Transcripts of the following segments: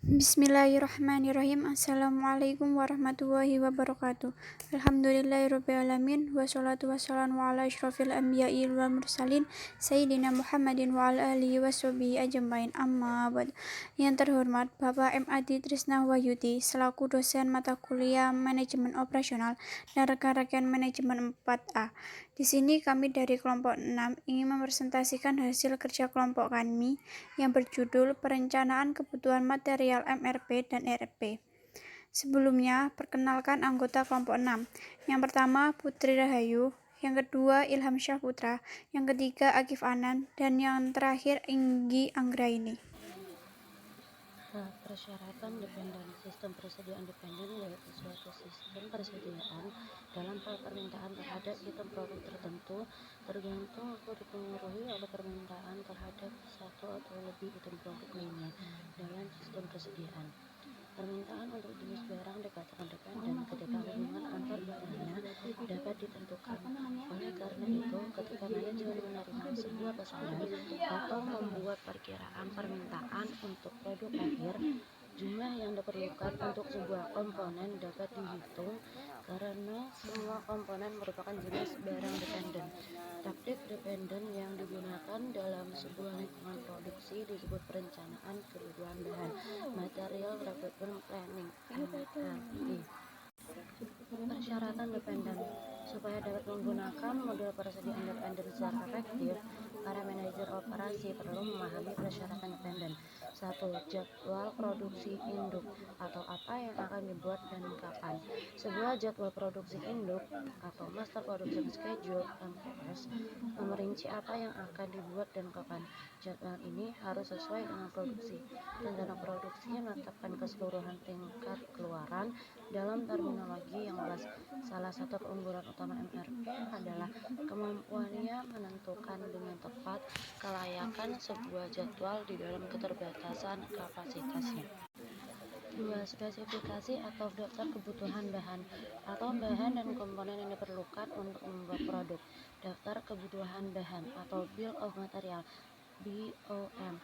Bismillahirrahmanirrahim. Assalamualaikum warahmatullahi wabarakatuh. Alhamdulillahirrabbilalamin. Wassalatu wassalamu ala asyrafil anbiya'i wal mursalin Sayyidina Muhammadin wa ala alihi washabihi ajmain. Amma ba'd. Yang terhormat Bapak M. Adi Trisna Wahyudi selaku dosen mata kuliah Manajemen Operasional dan rekan-rekan Manajemen 4A. Di sini kami dari kelompok 6 ingin mempresentasikan hasil kerja kelompok kami yang berjudul Perencanaan Kebutuhan Material MRP dan ERP. Sebelumnya, perkenalkan anggota kelompok 6. Yang pertama, Putri Rahayu. Yang kedua, Ilham Syahputra. Yang ketiga, Akif Anan. Dan yang terakhir, Inggi Anggraini. Persyaratan dependen. Sistem persediaan dependen yaitu suatu sistem persediaan dalam hal permintaan terhadap item produk tertentu tergantung atau dipengaruhi oleh permintaan terhadap satu atau lebih item produk lainnya dalam sistem persediaan. Permintaan untuk jenis barang dikatakan dependen ketika hubungan antar barangnya dapat ditentukan. Oleh karena itu, ketika manajemen menerima sebuah pesanan atau membuat perkiraan permintaan untuk produk akhir, jumlah yang diperlukan untuk sebuah komponen dapat dihitung karena semua komponen merupakan jenis barang dependen. Taktik dependen yang digunakan dalam sebuah lingkungan produksi disebut perencanaan kebutuhan bahan Material Requirement Planning (MRP). Persyaratan dependen. Supaya dapat menggunakan model persediaan dependen secara efektif, para manajer operasi perlu memahami persyaratan dependen. 1. Jadwal produksi induk atau apa yang akan dibuat dan kapan. Sebuah jadwal produksi induk atau Master Production Schedule (MPS) merinci apa yang akan dibuat dan kapan. Jadwal ini harus sesuai dengan produksi. Rencana produksi menetapkan keseluruhan tingkat keluaran dalam terminologi yang luas. Salah satu keunggulan utama MRP adalah kemampuannya menentukan dengan tepat kelayakan sebuah jadwal di dalam keterbatasan kapasitasnya. 2. Spesifikasi atau daftar kebutuhan bahan atau bahan dan komponen yang diperlukan untuk membuat produk. Daftar kebutuhan bahan atau Bill of Material (BOM)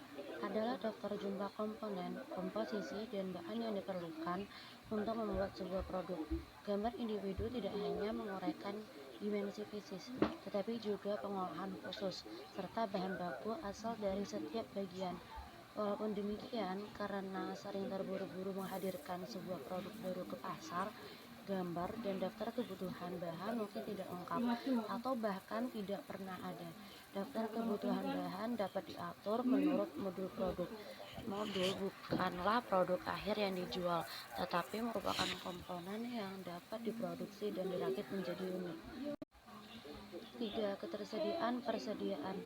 adalah daftar jumlah komponen, komposisi, dan bahan yang diperlukan untuk membuat sebuah produk. Gambar individu tidak hanya menguraikan dimensi fisik, tetapi juga pengolahan khusus, serta bahan baku asal dari setiap bagian. Walaupun demikian, karena sering terburu-buru menghadirkan sebuah produk baru ke pasar, gambar dan daftar kebutuhan bahan mungkin tidak lengkap atau bahkan tidak pernah ada. Daftar kebutuhan bahan dapat diatur menurut modul produk. Modul bukanlah produk akhir yang dijual, tetapi merupakan komponen yang dapat diproduksi dan dirakit menjadi unit. 3. Ketersediaan persediaan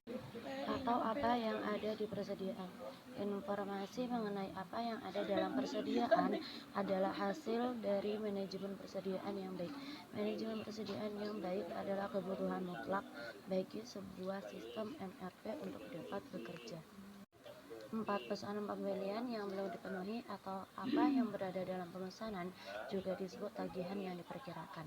atau apa yang ada di persediaan. Informasi mengenai apa yang ada dalam persediaan adalah hasil dari manajemen persediaan yang baik. Manajemen persediaan yang baik adalah kebutuhan mutlak bagi sebuah sistem MRP untuk dapat bekerja. 4. Pesanan pembelian yang belum dipenuhi atau apa yang berada dalam pemesanan juga disebut tagihan yang diperkirakan.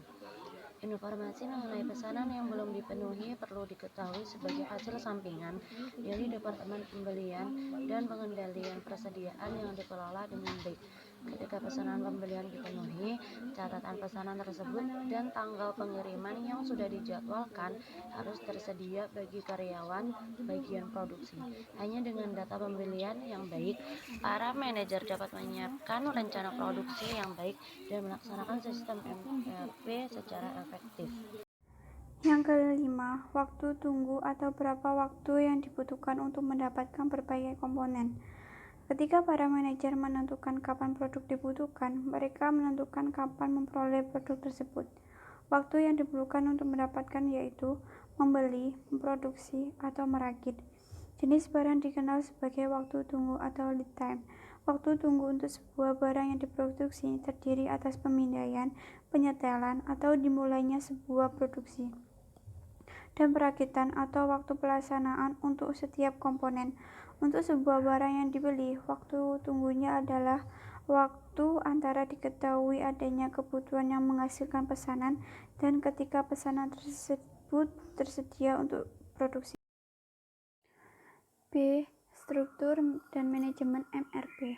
Informasi mengenai pesanan yang belum dipenuhi perlu diketahui sebagai hasil sampingan dari Departemen Pembelian dan Pengendalian Persediaan yang dikelola dengan baik. Ketika pesanan pembelian dipenuhi, catatan pesanan tersebut dan tanggal pengiriman yang sudah dijadwalkan harus tersedia bagi karyawan bagian produksi. Hanya dengan data pembelian yang baik, para manajer dapat menyiapkan rencana produksi yang baik dan melaksanakan sistem MRP secara efektif. Yang kelima, waktu tunggu atau berapa waktu yang dibutuhkan untuk mendapatkan berbagai komponen. Ketika para manajer menentukan kapan produk dibutuhkan, mereka menentukan kapan memperoleh produk tersebut. Waktu yang diperlukan untuk mendapatkan yaitu membeli, memproduksi, atau merakit. Jenis barang dikenal sebagai waktu tunggu atau lead time. Waktu tunggu untuk sebuah barang yang diproduksi terdiri atas pemindaian, penyetelan, atau dimulainya sebuah produksi, dan perakitan atau waktu pelaksanaan untuk setiap komponen. Untuk sebuah barang yang dibeli, waktu tunggunya adalah waktu antara diketahui adanya kebutuhan yang menghasilkan pesanan dan ketika pesanan tersebut tersedia untuk produksi. B. Struktur dan manajemen MRP.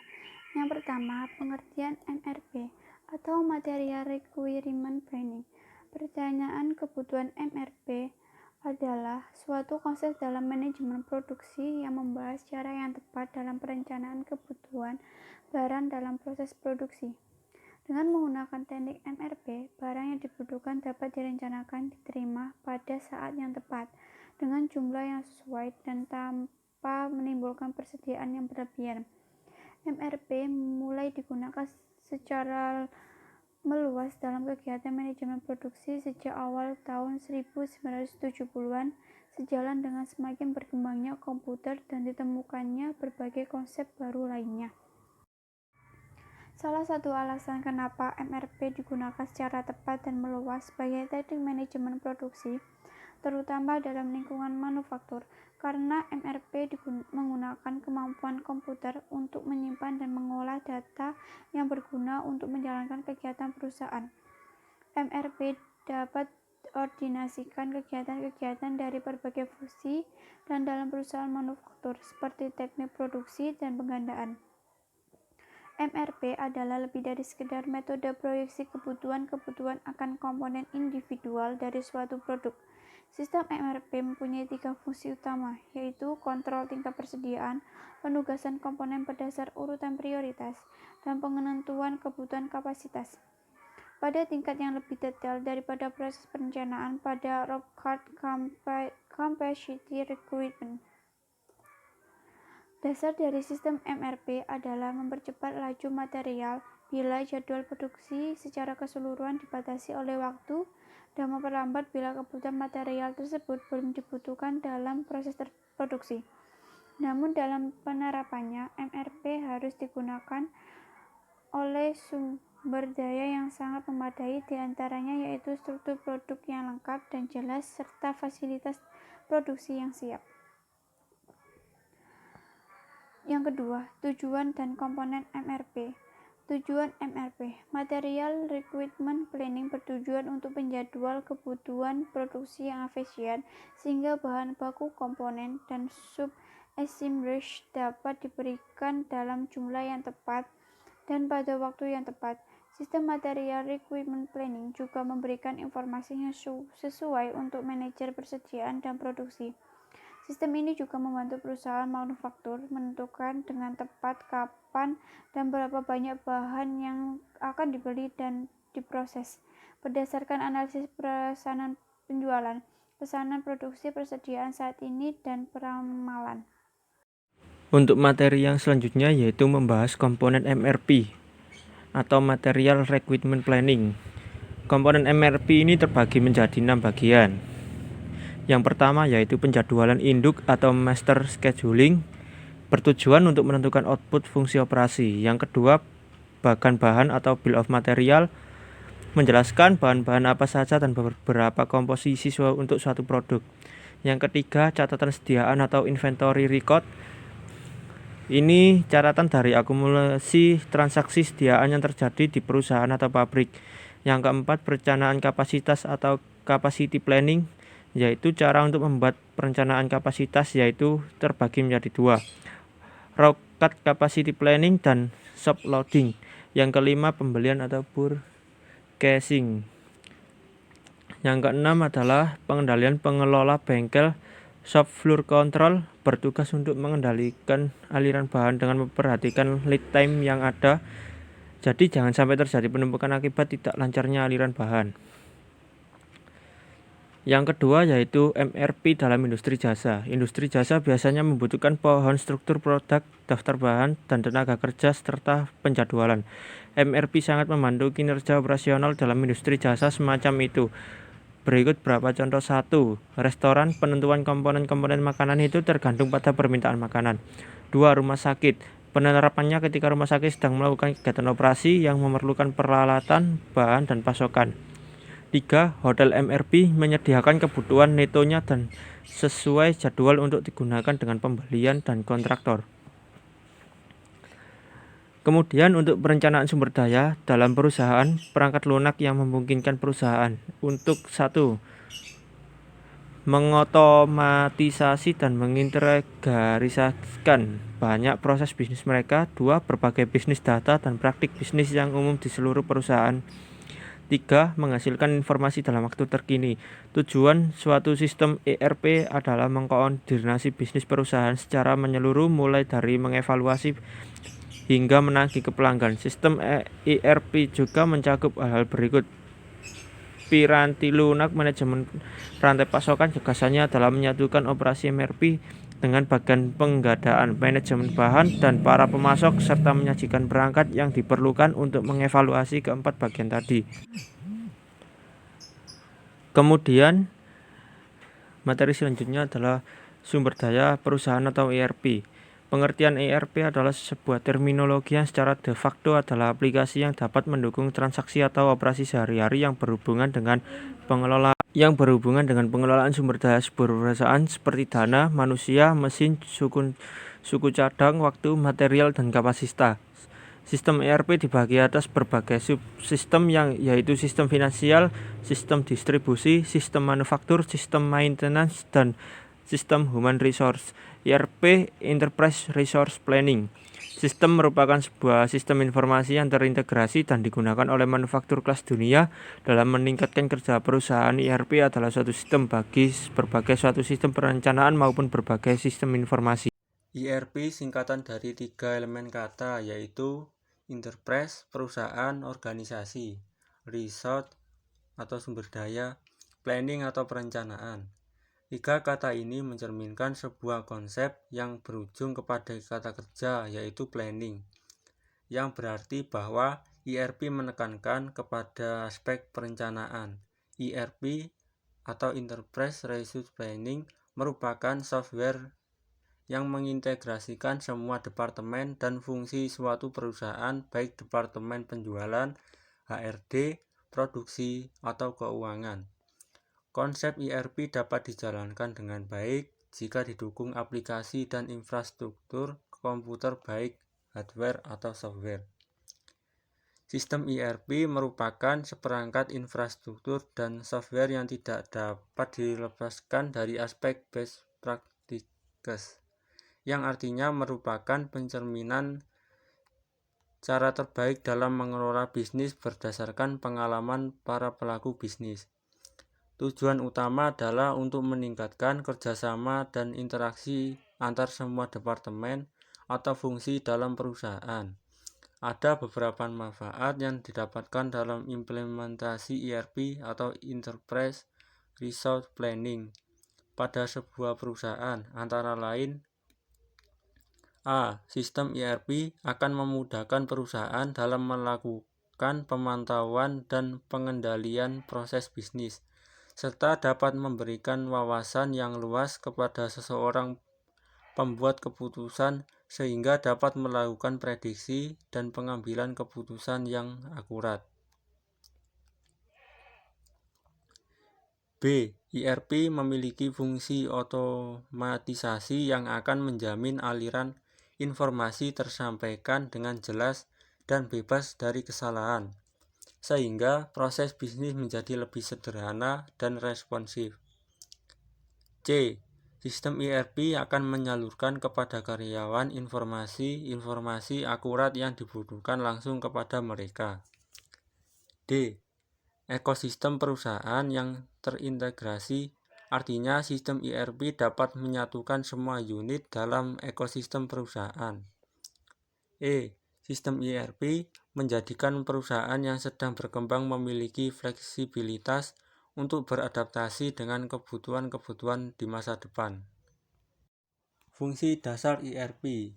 Yang pertama, pengertian MRP atau Material Requirement Planning. Perencanaan kebutuhan MRP adalah suatu konsep dalam manajemen produksi yang membahas cara yang tepat dalam perencanaan kebutuhan barang dalam proses produksi. Dengan menggunakan teknik MRP, barang yang dibutuhkan dapat direncanakan diterima pada saat yang tepat, dengan jumlah yang sesuai dan tanpa menimbulkan persediaan yang berlebihan. MRP mulai digunakan secara meluas dalam kegiatan manajemen produksi sejak awal tahun 1970-an, sejalan dengan semakin berkembangnya komputer dan ditemukannya berbagai konsep baru lainnya. Salah satu alasan kenapa MRP digunakan secara tepat dan meluas sebagai teknik manajemen produksi, terutama dalam lingkungan manufaktur, karena MRP menggunakan kemampuan komputer untuk menyimpan dan mengolah data yang berguna untuk menjalankan kegiatan perusahaan. MRP dapat koordinasikan kegiatan-kegiatan dari berbagai fungsi dan dalam perusahaan manufaktur, seperti teknik produksi dan penggandaan. MRP adalah lebih dari sekedar metode proyeksi kebutuhan akan komponen individual dari suatu produk. Sistem MRP mempunyai 3 fungsi utama, yaitu kontrol tingkat persediaan, penugasan komponen berdasar urutan prioritas, dan penentuan kebutuhan kapasitas. Pada tingkat yang lebih detail daripada proses perencanaan pada Rockart Capacity Requirement. Dasar dari sistem MRP adalah mempercepat laju material bila jadwal produksi secara keseluruhan dibatasi oleh waktu dan memperlambat bila kebutuhan material tersebut belum dibutuhkan dalam proses produksi. Namun dalam penerapannya, MRP harus digunakan oleh sumber daya yang sangat memadai, diantaranya yaitu struktur produk yang lengkap dan jelas serta fasilitas produksi yang siap. Yang kedua, tujuan dan komponen MRP. Tujuan MRP, Material Requirement Planning, bertujuan untuk menjadwal kebutuhan produksi yang efisien sehingga bahan baku, komponen, dan sub-assemblies dapat diberikan dalam jumlah yang tepat dan pada waktu yang tepat. Sistem Material Requirement Planning juga memberikan informasi yang sesuai untuk manajer persediaan dan produksi. Sistem ini juga membantu perusahaan manufaktur menentukan dengan tepat kapan dan berapa banyak bahan yang akan dibeli dan diproses. Berdasarkan analisis pesanan penjualan, pesanan produksi, persediaan saat ini, dan peramalan. Untuk materi yang selanjutnya yaitu membahas komponen MRP atau Material Requirement Planning. Komponen MRP ini terbagi menjadi 6 bagian. Yang pertama yaitu penjadwalan induk atau master scheduling, bertujuan untuk menentukan output fungsi operasi. Yang kedua, bahan atau bill of material, menjelaskan bahan-bahan apa saja dan beberapa komposisi untuk suatu produk. Yang ketiga, catatan sediaan atau inventory record. Ini catatan dari akumulasi transaksi sediaan yang terjadi di perusahaan atau pabrik. Yang keempat, perencanaan kapasitas atau capacity planning, yaitu cara untuk membuat perencanaan kapasitas, yaitu terbagi menjadi 2, Rockart Capacity Planning dan shop loading. Yang kelima, pembelian atau purchasing. Yang keenam adalah pengendalian pengelola bengkel, shop floor control, bertugas untuk mengendalikan aliran bahan dengan memperhatikan lead time yang ada. Jadi jangan sampai terjadi penumpukan akibat tidak lancarnya aliran bahan. Yang kedua yaitu MRP dalam industri jasa. Industri jasa biasanya membutuhkan pohon struktur produk, daftar bahan, dan tenaga kerja serta penjadwalan. MRP sangat membantu kinerja operasional dalam industri jasa semacam itu. Berikut beberapa contoh. 1. Restoran, penentuan komponen-komponen makanan itu tergantung pada permintaan makanan. 2. Rumah sakit, penerapannya ketika rumah sakit sedang melakukan kegiatan operasi yang memerlukan peralatan, bahan, dan pasokan. 3. Hotel MRP menyediakan kebutuhan netonya dan sesuai jadwal untuk digunakan dengan pembelian dan kontraktor. Kemudian untuk perencanaan sumber daya dalam perusahaan, perangkat lunak yang memungkinkan perusahaan untuk 1. mengotomatisasi dan mengintegrasikan banyak proses bisnis mereka. 2. Berbagai bisnis data dan praktik bisnis yang umum di seluruh perusahaan. 3. Menghasilkan informasi dalam waktu terkini. Tujuan suatu sistem ERP adalah mengkoordinasi bisnis perusahaan secara menyeluruh, mulai dari mengevaluasi hingga menagih ke pelanggan. Sistem ERP juga mencakup hal-hal berikut. Piranti lunak manajemen rantai pasokan, gagasannya adalah menyatukan operasi MRP dengan bagian penggadaan, manajemen bahan, dan para pemasok, serta menyajikan perangkat yang diperlukan untuk mengevaluasi keempat bagian tadi. Kemudian materi selanjutnya adalah sumber daya perusahaan atau ERP. Pengertian ERP adalah sebuah terminologi yang secara de facto adalah aplikasi yang dapat mendukung transaksi atau operasi sehari-hari yang berhubungan dengan pengelolaan sumber daya sebuah perusahaan seperti dana, manusia, mesin, suku cadang, waktu, material, dan kapasitas. Sistem ERP dibagi atas berbagai subsistem yaitu sistem finansial, sistem distribusi, sistem manufaktur, sistem maintenance, dan sistem human resource. ERP Enterprise Resource Planning. Sistem merupakan sebuah sistem informasi yang terintegrasi dan digunakan oleh manufaktur kelas dunia dalam meningkatkan kerja perusahaan. ERP adalah suatu sistem bagi berbagai suatu sistem perencanaan maupun berbagai sistem informasi. ERP singkatan dari 3 elemen kata, yaitu enterprise, perusahaan, organisasi, resource atau sumber daya, planning atau perencanaan. 3 kata ini mencerminkan sebuah konsep yang berujung kepada kata kerja, yaitu planning, yang berarti bahwa ERP menekankan kepada aspek perencanaan. ERP atau Enterprise Resource Planning merupakan software yang mengintegrasikan semua departemen dan fungsi suatu perusahaan, baik departemen penjualan, HRD, produksi, atau keuangan. Konsep ERP dapat dijalankan dengan baik jika didukung aplikasi dan infrastruktur komputer, baik hardware atau software. Sistem ERP merupakan seperangkat infrastruktur dan software yang tidak dapat dilepaskan dari aspek best practices, yang artinya merupakan pencerminan cara terbaik dalam mengelola bisnis berdasarkan pengalaman para pelaku bisnis. Tujuan utama adalah untuk meningkatkan kerjasama dan interaksi antar semua departemen atau fungsi dalam perusahaan. Ada beberapa manfaat yang didapatkan dalam implementasi ERP atau Enterprise Resource Planning pada sebuah perusahaan, antara lain: A. Sistem ERP akan memudahkan perusahaan dalam melakukan pemantauan dan pengendalian proses bisnis, serta dapat memberikan wawasan yang luas kepada seseorang pembuat keputusan sehingga dapat melakukan prediksi dan pengambilan keputusan yang akurat. B. ERP memiliki fungsi otomatisasi yang akan menjamin aliran informasi tersampaikan dengan jelas dan bebas dari kesalahan, sehingga proses bisnis menjadi lebih sederhana dan responsif. C. Sistem ERP akan menyalurkan kepada karyawan informasi akurat yang dibutuhkan langsung kepada mereka. D. Ekosistem perusahaan yang terintegrasi, artinya sistem ERP dapat menyatukan semua unit dalam ekosistem perusahaan. E. Sistem ERP menjadikan perusahaan yang sedang berkembang memiliki fleksibilitas untuk beradaptasi dengan kebutuhan-kebutuhan di masa depan. Fungsi dasar ERP.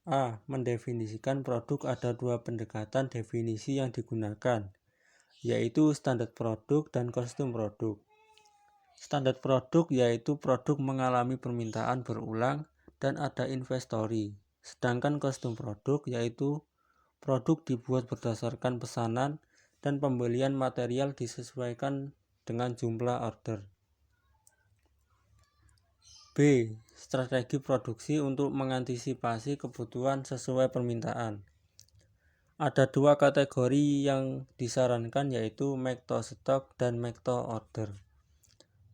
A. Mendefinisikan produk. Ada 2 pendekatan definisi yang digunakan, yaitu standar produk dan kostum produk. Standar produk yaitu produk mengalami permintaan berulang dan ada inventory, sedangkan kostum produk yaitu produk dibuat berdasarkan pesanan dan pembelian material disesuaikan dengan jumlah order. B. Strategi produksi untuk mengantisipasi kebutuhan sesuai permintaan. Ada 2 kategori yang disarankan, yaitu make to stock dan make to order.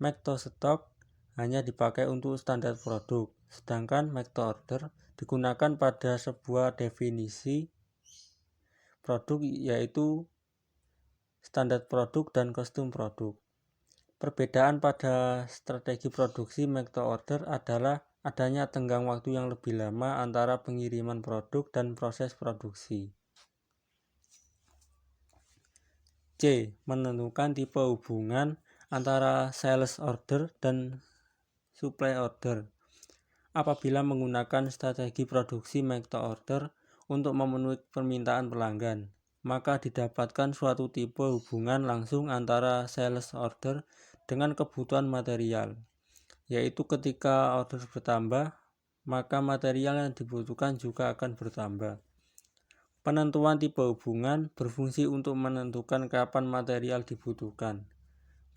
Make to stock hanya dipakai untuk standar produk, sedangkan make to order digunakan pada sebuah definisi produk yaitu standar produk dan kostum produk. Perbedaan pada strategi produksi make to order adalah adanya tenggang waktu yang lebih lama antara pengiriman produk dan proses produksi. C. Menentukan tipe hubungan antara sales order dan supply order. Apabila menggunakan strategi produksi make to order untuk memenuhi permintaan pelanggan, maka didapatkan suatu tipe hubungan langsung antara sales order dengan kebutuhan material, yaitu ketika order bertambah, maka material yang dibutuhkan juga akan bertambah. Penentuan tipe hubungan berfungsi untuk menentukan kapan material dibutuhkan,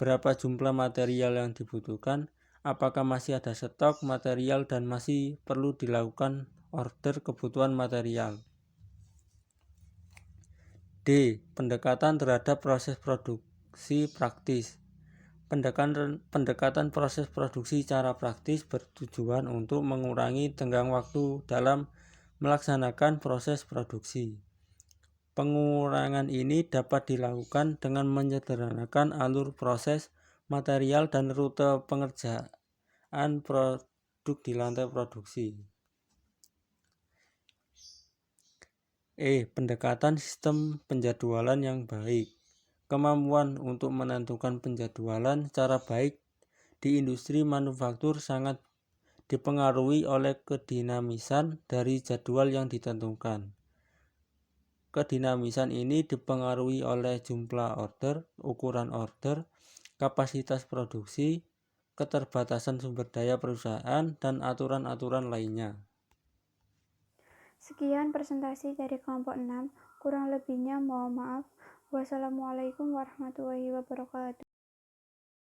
berapa jumlah material yang dibutuhkan, apakah masih ada stok material dan masih perlu dilakukan order kebutuhan material. D. Pendekatan terhadap proses produksi praktis. Pendekatan proses produksi secara praktis bertujuan untuk mengurangi tenggang waktu dalam melaksanakan proses produksi. Pengurangan ini dapat dilakukan dengan menyederhanakan alur proses, material, dan rute pengerjaan produk di lantai produksi. Pendekatan sistem penjadwalan yang baik. Kemampuan untuk menentukan penjadwalan secara baik di industri manufaktur sangat dipengaruhi oleh kedinamisan dari jadwal yang ditentukan. Kedinamisan ini dipengaruhi oleh jumlah order, ukuran order, kapasitas produksi, keterbatasan sumber daya perusahaan, dan aturan-aturan lainnya. Sekian presentasi dari kelompok 6, kurang lebihnya mohon maaf. Wassalamualaikum warahmatullahi wabarakatuh.